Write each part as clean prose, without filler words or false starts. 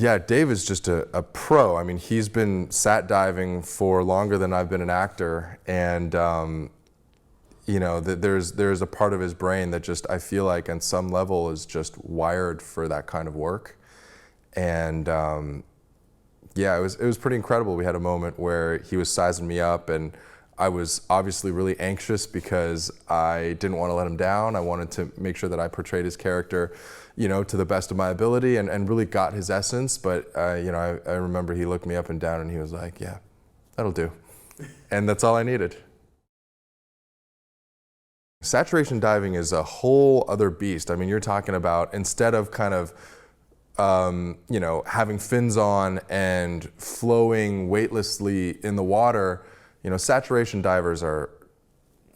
Yeah, Dave is just a pro. I mean, he's been sat diving for longer than I've been an actor, and you know, there's a part of his brain that just, I feel like on some level is just wired for that kind of work. And yeah, it was pretty incredible. We had a moment where he was sizing me up, and I was obviously really anxious because I didn't want to let him down. I wanted to make sure that I portrayed his character, you know, to the best of my ability and really got his essence. But you know, I remember he looked me up and down and he was like, yeah, that'll do. And that's all I needed. Saturation diving is a whole other beast. I mean, you're talking about, instead of kind of you know, having fins on and flowing weightlessly in the water, you know, saturation divers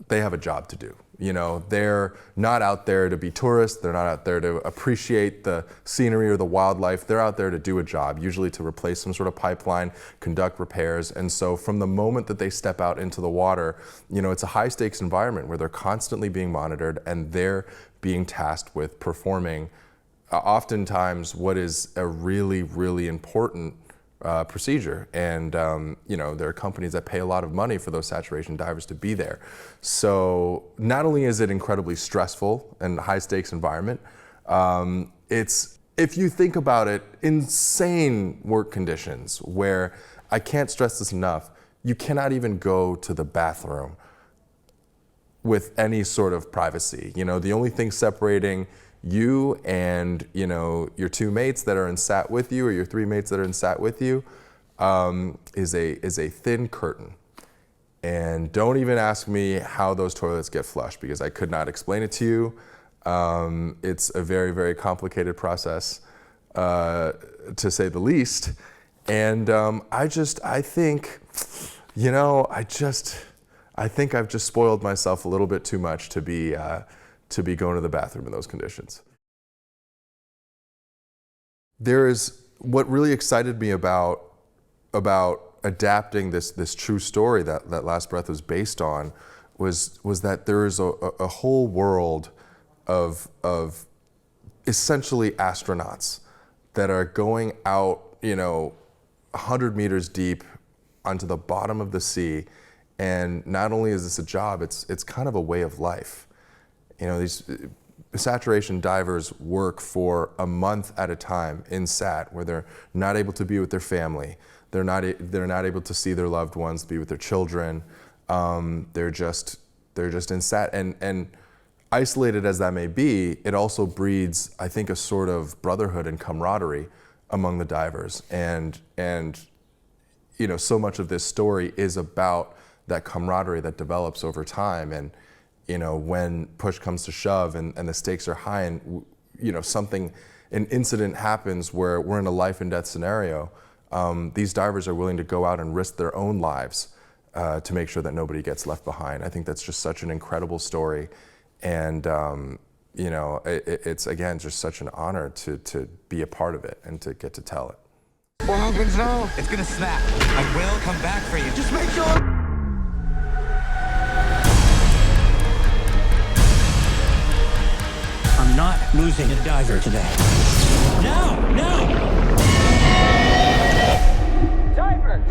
they have a job to do. You know, they're not out there to be tourists, they're not out there to appreciate the scenery or the wildlife, they're out there to do a job, usually to replace some sort of pipeline, conduct repairs. And so from the moment that they step out into the water, you know, it's a high stakes environment where they're constantly being monitored and they're being tasked with performing oftentimes what is a really, really important procedure. And you know, there are companies that pay a lot of money for those saturation divers to be there. So not only is it incredibly stressful and high stakes environment, it's, if you think about it, insane work conditions where, I can't stress this enough, you cannot even go to the bathroom with any sort of privacy. You know, the only thing separating you and, you know, your two mates that are in sat with you, or your three mates that are in sat with you, is a thin curtain. And don't even ask me how those toilets get flushed, because I could not explain it to you. It's a very, very complicated process, to say the least. And I think, you know, I think I've just spoiled myself a little bit too much to be going to the bathroom in those conditions. There is, what really excited me about adapting this true story that Last Breath was based on was that there is a whole world of essentially astronauts that are going out, you know, 100 meters deep onto the bottom of the sea. And not only is this a job, it's kind of a way of life. You know, these saturation divers work for a month at a time in sat, where they're not able to be with their family. They're not able to see their loved ones, be with their children. They're just in sat, and isolated as that may be, it also breeds, I think, a sort of brotherhood and camaraderie among the divers. And you know, so much of this story is about that camaraderie that develops over time. And you know, when push comes to shove and the stakes are high, and you know, an incident happens where we're in a life and death scenario, these divers are willing to go out and risk their own lives to make sure that nobody gets left behind. I think that's just such an incredible story. And you know, it's again just such an honor to be a part of it and to get to tell it. What happens now? It's gonna snap. I will come back for you. Just make sure. I'm not losing a diver today. No! No! Diver!